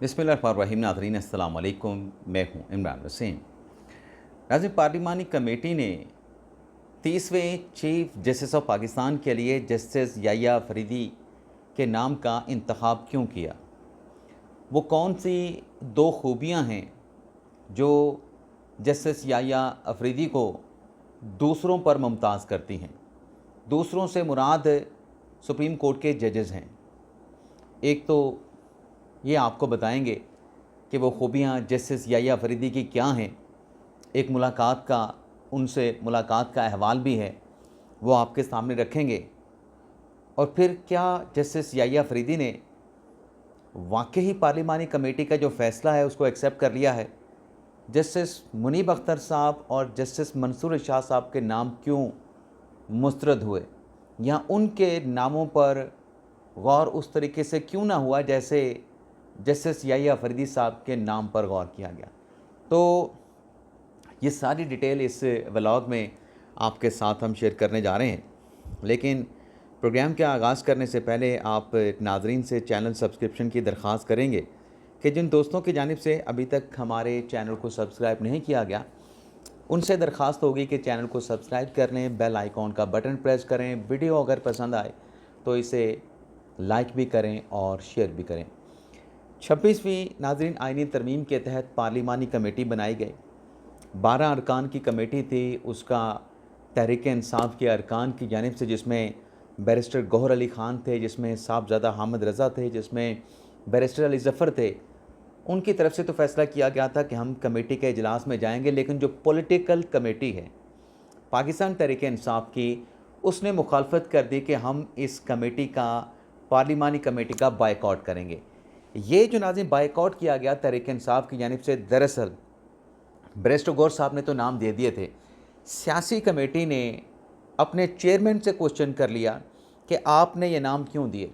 बिस्मिल्लाहिर्रहमानिर्रहीम। नाज़रीन अस्सलाम वालेकुम, मैं हूँ इमरान वसीम। नाज़रीन, पार्लिमानी कमेटी ने 30वें चीफ जस्टिस ऑफ पाकिस्तान के लिए जस्टिस याह्या अफरीदी के नाम का इंतखाब क्यों किया? वो कौन सी दो खूबियाँ हैं जो जस्टिस याह्या अफरीदी को दूसरों पर मुमताज़ करती हैं? दूसरों से मुराद सुप्रीम कोर्ट के जजेस हैं। एक तो ये आपको बताएंगे कि वो खूबियाँ जस्टिस याह्या अफरीदी की क्या हैं। एक उनसे मुलाकात का अहवाल भी है, वो आपके सामने रखेंगे। और फिर क्या जस्टिस याह्या अफरीदी ने वाकई पार्लिमानी कमेटी का जो फ़ैसला है उसको एक्सेप्ट कर लिया है? जस्टिस मुनीब अख्तर साहब और जस्टिस मंसूर शाह साहब के नाम क्यों मुस्तरद हुए, या उनके नामों पर गौर उस तरीके से क्यों ना हुआ जैसे जस्टिस याह्या अफरीदी साहब के नाम पर गौर किया गया? तो ये सारी डिटेल इस व्लॉग में आपके साथ हम शेयर करने जा रहे हैं। लेकिन प्रोग्राम के आगाज़ करने से पहले आप नाज़रीन से चैनल सब्सक्रिप्शन की दरख्वास्त करेंगे कि जिन दोस्तों की जानिब से अभी तक हमारे चैनल को सब्सक्राइब नहीं किया गया, उनसे दरख्वास्त होगी कि चैनल को सब्सक्राइब कर लें, बेल आइकॉन का बटन प्रेस करें। वीडियो अगर पसंद आए तो इसे लाइक भी करें और शेयर भी करें। 26वीं नाज़रीन आइनी तरमीम के तहत पार्लिमानी कमेटी बनाई गई। 12 अरकान की कमेटी थी। उसका तहरीक इंसाफ के अरकान की जानिब से, जिसमें बैरिस्टर गौहर अली ख़ान थे, जिसमें साहबज़ादा हामिद रज़ा थे, जिसमें बैरिस्टर अली ज़फ़र थे, उनकी तरफ से तो फ़ैसला किया गया था कि हम कमेटी के इजलास में जाएंगे। लेकिन जो पॉलिटिकल कमेटी है पाकिस्तान तहरीक इंसाफ की, उसने मुखालफत कर दी कि हम इस कमेटी का, पार्लिमानी कमेटी का बायकॉट करेंगे। ये जो नाज़रीन बायकॉट किया गया तहरीक इंसाफ की जानिब से, दरअसल बैरिस्टर गौहर साहब ने तो नाम दे दिए थे, सियासी कमेटी ने अपने चेयरमैन से क्वेश्चन कर लिया कि आपने ये नाम क्यों दिए।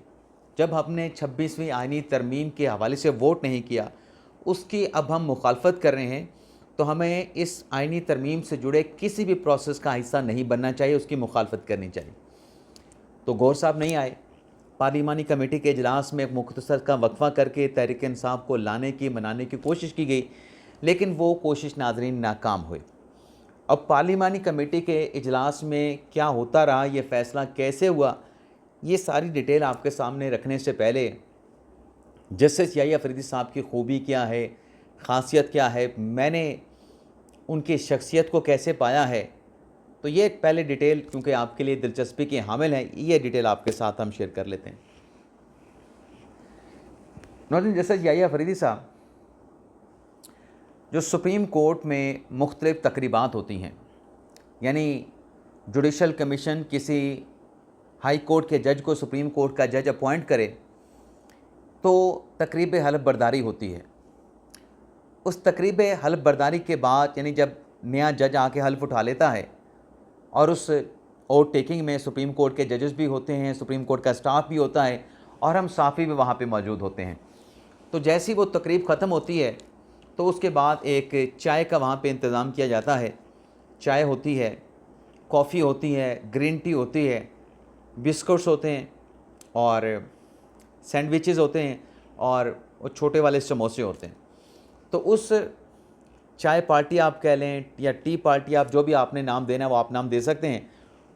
जब हमने 26वीं आइनी तरमीम के हवाले से वोट नहीं किया, उसकी अब हम मुखालफत कर रहे हैं, तो हमें इस आइनी तरमीम से जुड़े किसी भी प्रोसेस का हिस्सा नहीं बनना चाहिए, उसकी मुखालफत करनी चाहिए। तो गौहर साहब नहीं आए। पार्लिमानी कमेटी के इजलास में एक मुख्तसर का वक्फा करके तहरीक इंसाफ को लाने की, मनाने की कोशिश की गई, लेकिन वो कोशिश नाज़रीन नाकाम हुई। अब पार्लिमानी कमेटी के इजलास में क्या होता रहा, ये फ़ैसला कैसे हुआ, ये सारी डिटेल आपके सामने रखने से पहले जस्टिस याह्या अफरीदी साहब की खूबी क्या है, ख़ासियत क्या है, मैंने उनकी शख्सियत को कैसे पाया है, तो ये पहले डिटेल, क्योंकि आपके लिए दिलचस्पी के हामिल है, ये डिटेल आपके साथ हम शेयर कर लेते हैं। नाज़रीन, जस्टिस याह्या अफरीदी साहब, जो सुप्रीम कोर्ट में मुख्तलिफ़ तकरीबात होती हैं, यानी जुडिशल कमीशन किसी हाई कोर्ट के जज को सुप्रीम कोर्ट का जज अपॉइंट करे तो तकरीब हलफ बर्दारी होती है। उस तकरीब हलफ बर्दारी के बाद, यानी जब नया जज आके हल्फ उठा लेता है, और उस ओथ टेकिंग में सुप्रीम कोर्ट के जजेस भी होते हैं, सुप्रीम कोर्ट का स्टाफ भी होता है, और हम साफ़ी भी वहाँ पे मौजूद होते हैं। तो जैसी वो तकरीब ख़त्म होती है तो उसके बाद एक चाय का वहाँ पे इंतज़ाम किया जाता है। चाय होती है, कॉफ़ी होती है, ग्रीन टी होती है, बिस्कुट्स होते हैं, और सैंडविचेस होते हैं, और वो छोटे वाले समोसे होते हैं। तो उस चाय पार्टी आप कह लें या टी पार्टी, आप जो भी आपने नाम देना है वो आप नाम दे सकते हैं,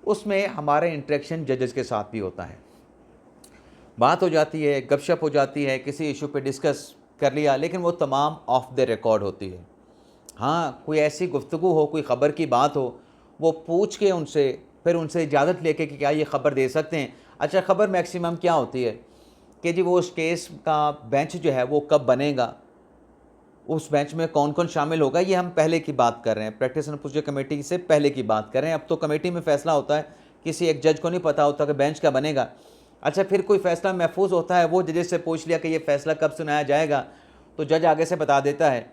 उसमें हमारा इंटरेक्शन जजेस के साथ भी होता है। बात हो जाती है, गपशप हो जाती है, किसी इशू पे डिस्कस कर लिया, लेकिन वो तमाम ऑफ द रिकॉर्ड होती है। हाँ, कोई ऐसी गुफ्तगू हो, कोई ख़बर की बात हो, वो पूछ के उनसे, फिर उनसे इजाज़त लेके कि क्या ये ख़बर दे सकते हैं। अच्छा, ख़बर मैक्सिमम क्या होती है कि जी वो उस केस का बेंच जो है वो कब बनेगा, उस बेंच में कौन कौन शामिल होगा, ये हम पहले की बात कर रहे हैं, प्रैक्टिस एंड प्रोसीजर कमेटी से पहले की बात कर रहे हैं। अब तो कमेटी में फ़ैसला होता है, किसी एक जज को नहीं पता होता कि बेंच का बनेगा। अच्छा, फिर कोई फ़ैसला महफूज होता है, वो जजेस से पूछ लिया कि ये फ़ैसला कब सुनाया जाएगा, तो जज आगे से बता देता है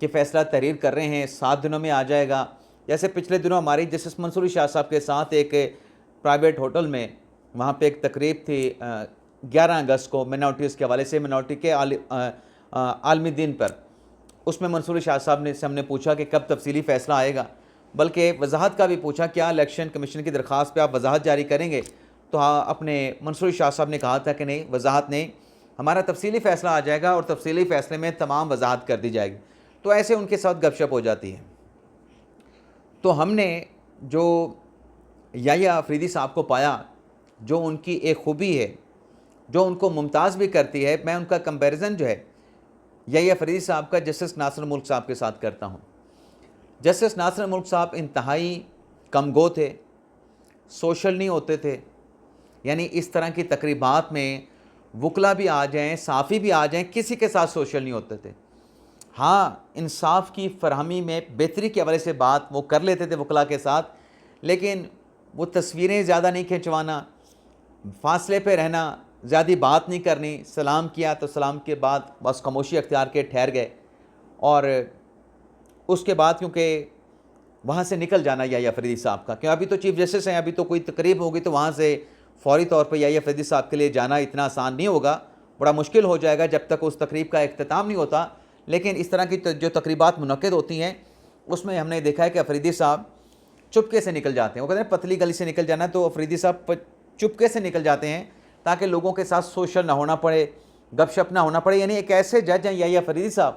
कि फ़ैसला तहरीर कर रहे हैं, 7 दिनों में आ जाएगा। जैसे पिछले दिनों हमारी जस्टिस मंसूर शाह साहब के साथ एक प्राइवेट होटल में, वहाँ पे एक तकरीब थी 11 अगस्त को, मिनॉरिटीज़ के हवाले से, मिनॉरिटी के आलमी दिन पर। उसमें मंसूर शाह साहब ने से हमने पूछा कि कब तफसीली फ़ैसला आएगा, बल्कि वजाहत का भी पूछा, क्या इलेक्शन कमीशन की दरख्वास्त पे आप वजाहत जारी करेंगे? तो हाँ, अपने मंसूर शाह साहब ने कहा था कि नहीं, वजाहत नहीं, हमारा तफसीली फ़ैसला आ जाएगा और तफसीली फ़ैसले में तमाम वजाहत कर दी जाएगी। तो ऐसे उनके साथ गपशप हो जाती है। तो हमने जो याह्या अफरीदी साहब को पाया, जो उनकी एक खूबी है, जो उनको मुमताज़ भी करती है, मैं उनका कंपैरिज़न जो है याह्या अफरीदी साहब का जस्टिस नासिर मुल्क साहब के साथ करता हूँ। जस्टिस नासिर मुल्क साहब इंतहाई कमगो थे, सोशल नहीं होते थे, यानी इस तरह की तकरीबात में वकला भी आ जाएँ, साफ़ी भी आ जाएँ, किसी के साथ सोशल नहीं होते थे। हाँ, इंसाफ की फरहमी में बेहतरी के हवाले से बात वो कर लेते थे वकला के साथ, लेकिन वो तस्वीरें ज़्यादा नहीं खिंचवाना, फासले पे रहना, ज़्यादा बात नहीं करनी, सलाम किया तो सलाम के बाद बस खामोशी अख्तियार के ठहर गए और उसके बाद क्योंकि वहाँ से निकल जाना याह्या अफरीदी साहब का, क्यों अभी तो चीफ जस्टिस हैं, अभी तो कोई तकरीब होगी तो वहाँ से फ़ौरी तौर पर याह्या अफरीदी साहब के लिए जाना इतना आसान नहीं होगा, बड़ा मुश्किल हो जाएगा जब तक उस तकरीब का इख्तिताम नहीं होता। लेकिन इस तरह की जो तकरीबात मुनक्किद होती हैं उसमें हमने देखा है कि अफरीदी साहब चुपके से निकल जाते हैं। वो कहते हैं पतली गली से निकल जाना, तो अफरीदी साहब चुपके से निकल जाते हैं ताकि लोगों के साथ सोशल ना होना पड़े, गपशप ना होना पड़े। यानी एक ऐसे जज हैं याह्या अफरीदी साहब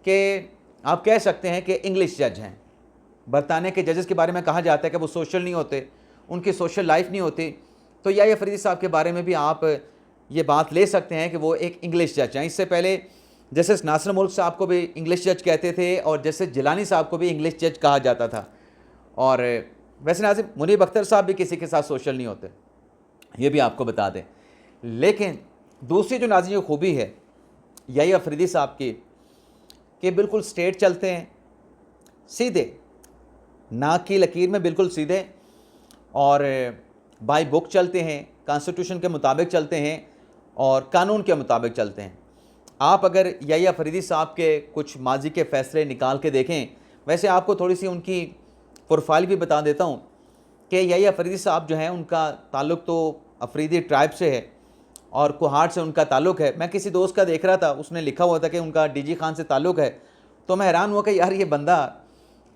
कि आप कह सकते हैं कि इंग्लिश जज हैं। बरतानिया के जजेस के बारे में कहा जाता है कि वो सोशल नहीं होते, उनकी सोशल लाइफ नहीं होती। तो याह्या अफरीदी साहब के बारे में भी आप ये बात ले सकते हैं कि वो एक इंग्लिश जज हैं। इससे पहले जस्टिस नासिर मुल्क साहब को भी इंग्लिश जज कहते थे और जस्टिस जिलानी साहब को भी इंग्लिश जज कहा जाता था। और वैसे नाज़िम मुनीब अख्तर साहब भी किसी के साथ सोशल नहीं होते, ये भी आपको बता दें। लेकिन दूसरी जो नाज़िम खूबी है याह्या अफरीदी साहब की कि बिल्कुल स्ट्रेट चलते हैं, सीधे, नाक की लकीर में बिल्कुल सीधे, और बाय बुक चलते हैं, कॉन्स्टिट्यूशन के मुताबिक चलते हैं और कानून के मुताबिक चलते हैं। आप अगर याह्या अफरीदी साहब के कुछ माजी के फ़ैसले निकाल के देखें, वैसे आपको थोड़ी सी उनकी प्रोफाइल भी बता देता हूँ कि याह्या अफरीदी साहब जो हैं उनका ताल्लुक़ तो अफरीदी ट्राइब से है और कोहाट से उनका ताल्लुक़ है। मैं किसी दोस्त का देख रहा था, उसने लिखा हुआ था कि उनका डीजी खान से ताल्लुक़ है, तो मैं हैरान हुआ कि यार ये बंदा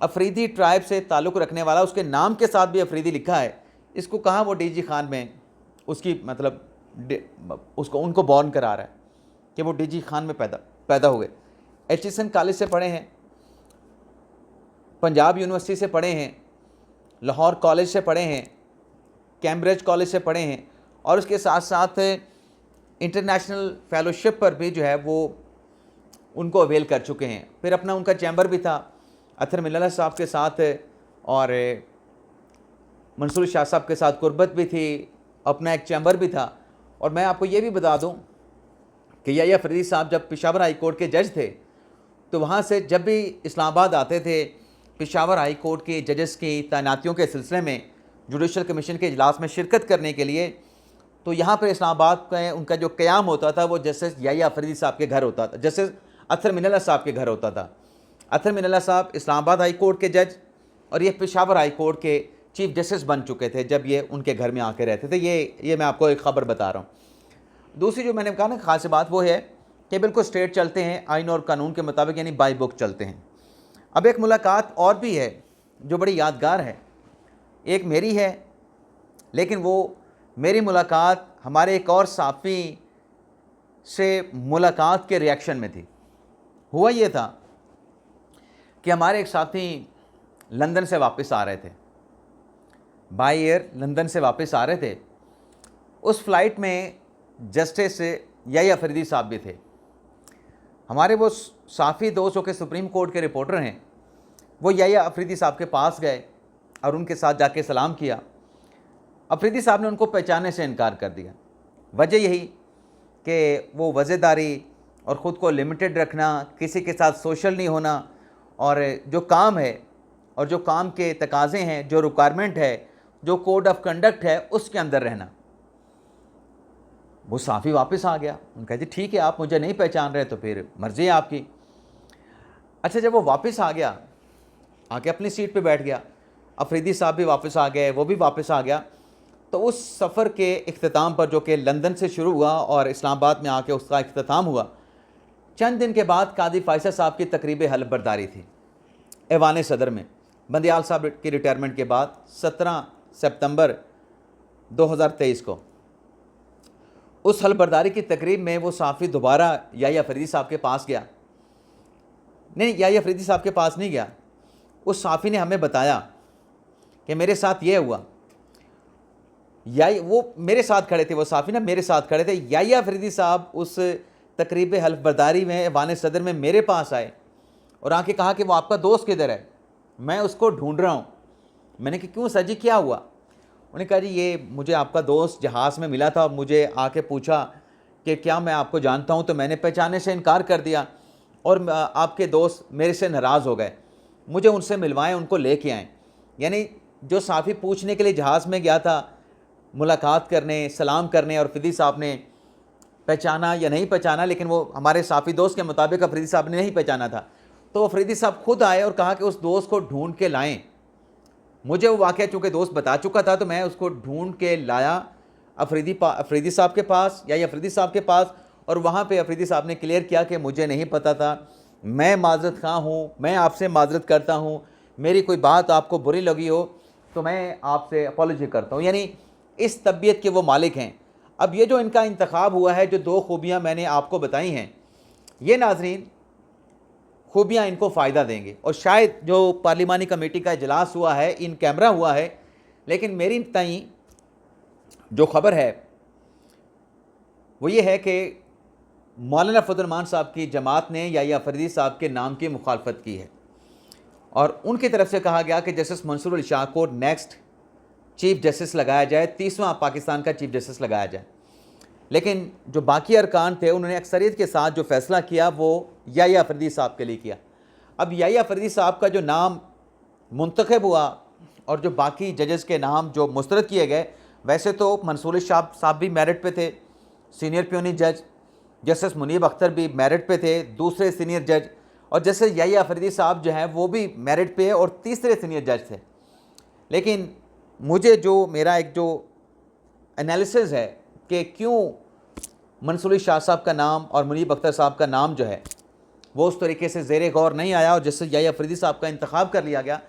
अफरीदी ट्राइब से ताल्लुक़ रखने वाला, उसके नाम के साथ भी अफरीदी लिखा है, इसको कहाँ वो डीजी खान में उसकी मतलब उसको उनको बॉर्न करा रहा है कि वो डीजी खान में पैदा हुए। एचईसन कॉलेज से पढ़े हैं, पंजाब यूनिवर्सिटी से पढ़े हैं, लाहौर कॉलेज से पढ़े हैं, कैम्ब्रिज कॉलेज से पढ़े हैं और उसके साथ साथ इंटरनेशनल फेलोशिप पर भी जो है वो उनको अवेल कर चुके हैं। फिर अपना उनका चैम्बर भी था अतर मिल्लत साहब के साथ और मंसूर शाह साहब के साथ कुर्बत भी थी, अपना एक चैम्बर भी था। और मैं आपको ये भी बता दूं कि याह्या अफरीदी साहब जब पेशावर हाई कोर्ट के जज थे तो वहाँ से जब भी इस्लामाबाद आते थे पेशावर हाई कोर्ट के जजेस की तैनातियों के सिलसिले में जुडिशल कमीशन के इजलास में शिरकत करने के लिए, तो यहाँ पर इस्लामाबाद का उनका जो क़याम होता था वो जस्टिस याह्या अफरीदी साहब के घर होता था, जस्टिस अतर मिल्लत साहब के घर होता था। अतर मिल्लत साहब इस्लामाबाद हाई कोर्ट के जज और ये पेशावर हाई कोर्ट के चीफ जस्टिस बन चुके थे जब ये उनके घर में आके रहते थे। ये मैं आपको एक ख़बर बता रहा हूँ। दूसरी जो मैंने कहा ना ख़ास बात वो है कि बिल्कुल स्ट्रेट चलते हैं, आइन और कानून के मुताबिक, यानी बाई बुक चलते हैं। अब एक मुलाकात और भी है जो बड़ी यादगार है, एक मेरी है, लेकिन वो मेरी मुलाकात हमारे एक और साफ़ी से मुलाकात के रिएक्शन में थी। हुआ ये था कि हमारे एक साथी लंदन से वापस आ रहे थे, बाय एयर लंदन से वापस आ रहे थे। उस फ़्लाइट में जस्टिस याह्या अफरीदी साहब भी थे। हमारे वो साफ़ी दोस्त जो कि सुप्रीम कोर्ट के रिपोर्टर हैं, वो याह्या अफरीदी साहब के पास गए और उनके साथ जाके सलाम किया। अफरीदी साहब ने उनको पहचानने से इनकार कर दिया। वजह यही कि वो वज़ेदारी और ख़ुद को लिमिटेड रखना, किसी के साथ सोशल नहीं होना, और जो काम है और जो काम के तकाज़े हैं, जो रिक्वायरमेंट है, जो कोड ऑफ कंडक्ट है, उसके अंदर रहना। वो साफ़ी वापस आ गया। उन्होंने कहा जी ठीक है, आप मुझे नहीं पहचान रहे तो फिर मर्ज़ी है आपकी। अच्छा, जब वो वापस आ गया, आके अपनी सीट पे बैठ गया, अफरीदी साहब भी वापस आ गए, वो भी वापस आ गया। तो उस सफ़र के इख्तिताम पर, जो कि लंदन से शुरू हुआ और इस्लामाबाद में आके उसका इख्तिताम हुआ, चंद दिन के बाद कादी फ़ायसल साहब की तकरीब हल्फ बर्दारी थी ऐवान सदर में, बंदियाल साहब की रिटायरमेंट के बाद 17 सितंबर 2023 को। उस हलबर्दारी की तकरीब में वो साफ़ी दोबारा याह्या अफरीदी साहब के पास गया। नहीं, याह्या अफरीदी साहब के पास नहीं गया। उस साफ़ी ने हमें बताया कि मेरे साथ ये हुआ। या वो मेरे साथ खड़े थे, वो साफ़ी ना मेरे साथ खड़े थे। याह्या अफरीदी साहब उस तकरीब हल्फबर्दारी में ऐवान सदर में मेरे पास आए और आके कहा कि वो आपका दोस्त किधर है, मैं उसको ढूंढ रहा हूँ। मैंने कहा क्यों सर जी, क्या हुआ? उन्होंने कहा जी ये मुझे आपका दोस्त जहाज़ में मिला था, मुझे आके पूछा कि क्या मैं आपको जानता हूँ, तो मैंने पहचानने से इनकार कर दिया और आपके दोस्त मेरे से नाराज़ हो गए, मुझे उनसे मिलवाएं, उनको लेके आएँ। यानी जो साफ़ी पूछने के लिए जहाज़ में गया था, मुलाकात करने, सलाम करने, और अफरीदी साहब ने पहचाना या नहीं पहचाना, लेकिन वो हमारे साफ़ी दोस्त के मुताबिक अफरीदी साहब ने नहीं पहचाना था। तो अफरीदी साहब खुद आए और कहा कि उस दोस्त को ढूंढ के लाएं। मुझे वो वाक़या चूँकि दोस्त बता चुका था, तो मैं उसको ढूंढ के लाया अफरीदी साहब के पास या अफरीदी साहब के पास, और वहाँ पे अफरीदी साहब ने क्लियर किया कि मुझे नहीं पता था, मैं माज़रत ख़्वाह हूँ, मैं आपसे माज़रत करता हूँ, मेरी कोई बात आपको बुरी लगी हो तो मैं आपसे अपॉलॉजी करता हूँ। यानी इस तबीयत के वो मालिक हैं। अब ये जो इनका इंतखाब हुआ है, जो दो खूबियाँ मैंने आपको बताई हैं, ये नाज़रीन खूबियाँ इनको फ़ायदा देंगे। और शायद जो पार्लिमानी कमेटी का इजलास हुआ है, इन कैमरा हुआ है, लेकिन मेरी ताईं जो ख़बर है वो ये है कि मौलाना फजल साहब की जमात ने याह्या अफरीदी साहब के नाम की मुखालफत की है और उनकी तरफ से कहा गया कि जस्टिस मंसूर अली शाह को नेक्स्ट चीफ जस्टिस लगाया जाए, 30वां पाकिस्तान का चीफ जस्टिस लगाया जाए। लेकिन जो बाकी अरकान थे उन्होंने अक्सरियत के साथ जो फैसला किया वो याह्या अफरीदी साहब के लिए किया। अब याह्या अफरीदी साहब का जो नाम मुंतखब हुआ और जो बाकी जजेस के नाम जो मुस्तरद किए गए, वैसे तो मंसूर अली शाह साहब भी मेरिट पे थे, सीनियर प्यूनी जज, जस्टिस मुनीब अख्तर भी मेरिट पे थे, दूसरे सीनियर जज, और जस्टिस याह्या अफरीदी साहब जो हैं वो भी मेरिट पे है और तीसरे सीनियर जज थे। लेकिन मुझे जो मेरा एक जो एनालिसिस है कि क्यों मंसूर अली शाह साहब का नाम और मुनीब अख्तर साहब का नाम जो है वो उस तरीके से ज़ेरे गौर नहीं आया और जस्टिस याह्या अफरीदी साहब का इंतखाब कर लिया गया।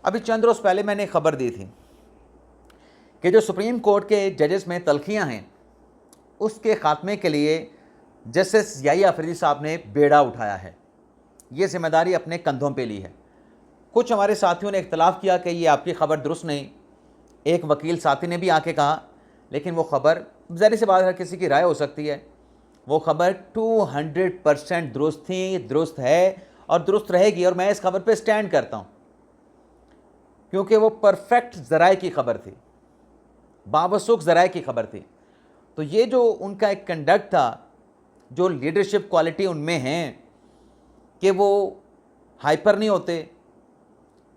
अभी चंद रोज़ पहले मैंने खबर दी थी कि जो सुप्रीम कोर्ट के जजेस में तलखियाँ हैं उसके ख़ात्मे के लिए जस्टिस याह्या अफरीदी साहब ने बेड़ा उठाया है, ये जिम्मेदारी अपने कंधों पे ली है। कुछ हमारे साथियों ने इख्तलाफ किया कि ये आपकी ख़बर दुरुस्त नहीं, एक वकील साथी ने भी आके कहा, लेकिन वो ख़बर ज़ाहिर सी बात हर किसी की राय हो सकती है, वो ख़बर 200% दुरुस्त थी, दुरुस्त है और दुरुस्त रहेगी, और मैं इस खबर पे स्टैंड करता हूँ क्योंकि वो परफेक्ट ज़राए की खबर थी, बावसूख ज़राए की खबर थी। तो ये जो उनका एक कंडक्ट था, जो लीडरशिप क्वालिटी उनमें हैं कि वो हाइपर नहीं होते,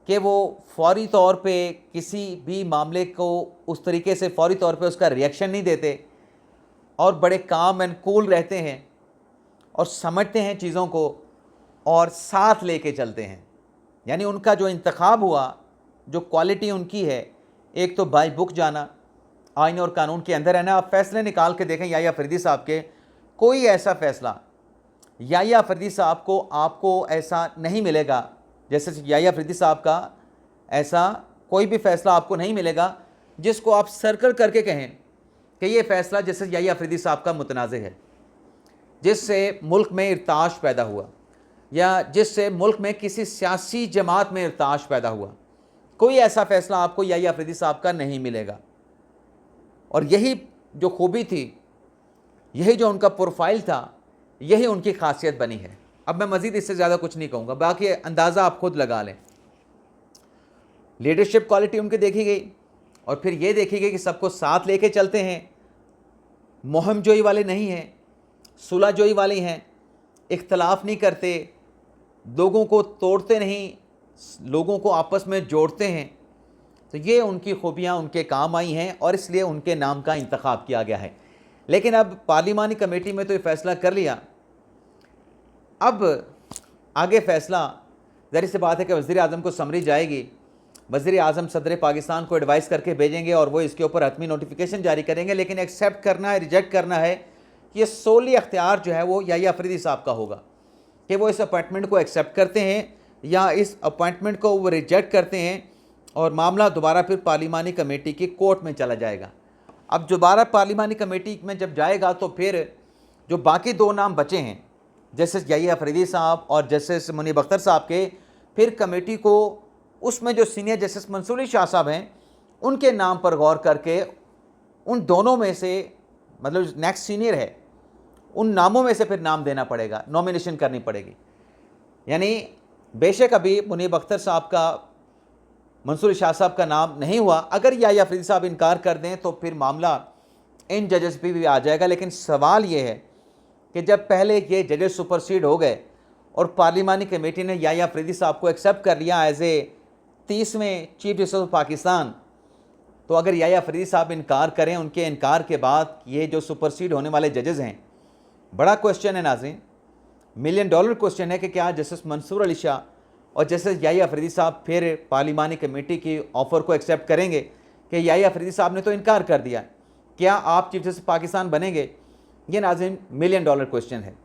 कि वो फौरी तौर पे किसी भी मामले को उस तरीके से फौरी तौर पे उसका रिएक्शन नहीं देते और बड़े काम एंड कूल रहते हैं और समझते हैं चीज़ों को और साथ लेके चलते हैं। यानी उनका जो इंतखाब हुआ, जो क्वालिटी उनकी है, एक तो बाई बुक जाना, आइन और कानून के अंदर रहना। आप फैसले निकाल के देखें याह्या अफरीदी साहब के, कोई ऐसा फ़ैसला याह्या अफरीदी साहब को आपको ऐसा नहीं मिलेगा, जैसे याह्या अफरीदी साहब का ऐसा कोई भी फ़ैसला आपको नहीं मिलेगा जिसको आप सर्कल करके कहें कि ये फ़ैसला जैसे याह्या अफरीदी साहब का मुतनाज़ है, जिससे मुल्क में इर्ताश पैदा हुआ या जिससे मुल्क में किसी सियासी जमात में इर्ताश पैदा हुआ। कोई ऐसा फ़ैसला आपको याह्या अफरीदी साहब का नहीं मिलेगा। और यही जो खूबी थी, यही जो उनका प्रोफाइल था, यही उनकी खासियत बनी है। अब मैं मज़ीद इससे ज़्यादा कुछ नहीं कहूँगा, बाकी अंदाज़ा आप खुद लगा लें। लीडरशिप क्वालिटी उनकी देखी गई और फिर ये देखी गई कि सबको साथ लेके चलते हैं, मुहिम जोई वाले नहीं हैं, सुलह जोई वाले हैं, इख्तलाफ नहीं करते, लोगों को तोड़ते नहीं, लोगों को आपस में जोड़ते हैं। तो ये उनकी खूबियाँ उनके काम आई हैं और इसलिए उनके नाम का इंतखाब किया गया है। लेकिन अब पार्लिमानी कमेटी में तो ये फ़ैसला कर लिया, अब आगे फ़ैसला ज़ाहिर सी बात है कि वज़ीर आज़म को समरी जाएगी, वज़ीर आज़म सदर पाकिस्तान को एडवाइस करके भेजेंगे और वो इसके ऊपर हतमी नोटिफिकेशन जारी करेंगे। लेकिन एक्सेप्ट करना है, रिजेक्ट करना है, ये सोली अख्तियार जो है वो याह्या अफरीदी साहब का होगा कि वो इस अपॉइंटमेंट को एक्सेप्ट करते हैं या इस अपॉइंटमेंट को वो रिजेक्ट करते हैं और मामला दोबारा फिर पार्लिमानी कमेटी की कोर्ट में चला जाएगा। अब दोबारा पार्लिमानी कमेटी में जब जाएगा तो फिर जो बाकी 2 नाम बचे हैं, जस्टिस याहिया अफरीदी साहब और जस्टिस मुनीब अख्तर साहब के, फिर कमेटी को उसमें जो सीनियर जस्टिस मंसूर अली शाह साहब हैं उनके नाम पर गौर करके उन दोनों में से, मतलब जो नेक्स्ट सीनियर है, उन नामों में से फिर नाम देना पड़ेगा, नॉमिनेशन करनी पड़ेगी। यानी बेशक अभी मुनीब अख्तर साहब का, मंसूर शाह साहब का नाम नहीं हुआ, अगर याहिया अफरीदी साहब इनकार कर दें तो फिर मामला इन जजेस पे भी आ जाएगा। लेकिन सवाल ये है कि जब पहले ये जजेस सुपरसीड हो गए और पार्लिमानी कमेटी ने याहिया अफरीदी साहब को एक्सेप्ट कर लिया एज ए 30वें चीफ जस्टिस ऑफ पाकिस्तान, तो अगर याहिया अफरीदी साहब इनकार करें, उनके इनकार के बाद ये जो सुपरसीड होने वाले जजेस हैं, बड़ा क्वेश्चन है नाज़रीन, $1 मिलियन क्वेश्चन है कि क्या जस्टिस मंसूर अली शाह और जस्टिस याहिया अफरीदी साहब फिर पार्लिमानी कमेटी की ऑफ़र को एक्सेप्ट करेंगे कि याहिया अफरीदी साहब ने तो इनकार कर दिया, क्या आप चीफ जस्टिस पाकिस्तान बनेंगे? ये नाज़रीन $1 मिलियन क्वेश्चन है।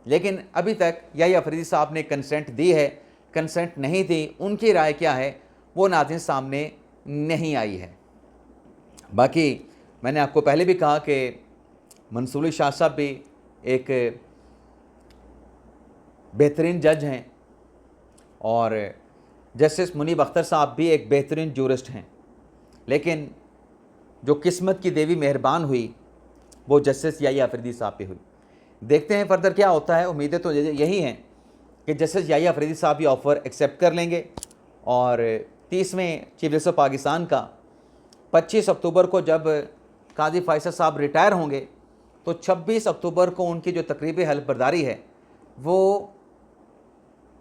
लेकिन अभी तक याहिया अफरीदी साहब ने कंसेंट दी है, कंसेंट नहीं दी, उनकी राय क्या है वो नाज़रीन सामने नहीं आई है। बाकी मैंने आपको पहले भी कहा कि मंसूर अली शाह साहब भी एक बेहतरीन जज हैं और जस्टिस मुनीब अख्तर साहब भी एक बेहतरीन जूरिस्ट हैं, लेकिन जो किस्मत की देवी मेहरबान हुई वो जस्टिस याहिया अफरीदी साहब पे हुई। देखते हैं फर्दर क्या होता है। उम्मीदें तो यही हैं कि जस्टिस याहिया अफरीदी साहब ये ऑफ़र एक्सेप्ट कर लेंगे और 30वें चीफ जस्टिस ऑफ पाकिस्तान का 25 अक्टूबर को जब काजी फैसल साहब रिटायर होंगे तो 26 अक्टूबर को उनकी जो तकरीब हल्फ बर्दारी है वो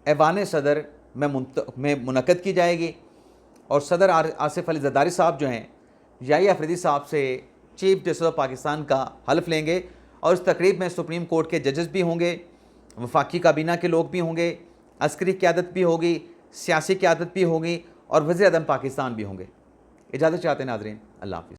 ऐवान सदर में मुनक़द की जाएगी और सदर आसिफ अली ज़रदारी साहब जो हैं याहिया अफरीदी साहब से चीफ जस्टिस ऑफ पाकिस्तान का हल्फ लेंगे और इस तकरीब में सुप्रीम कोर्ट के जजेस भी होंगे, वफाकी काबीना के लोग भी होंगे, अस्करी क़यादत भी होगी, सियासी क़यादत भी होगी और वज़ीर आज़म पाकिस्तान भी होंगे। इजाज़त चाहते हैं नाज़रीन, अल्लाह हाफ़िज़।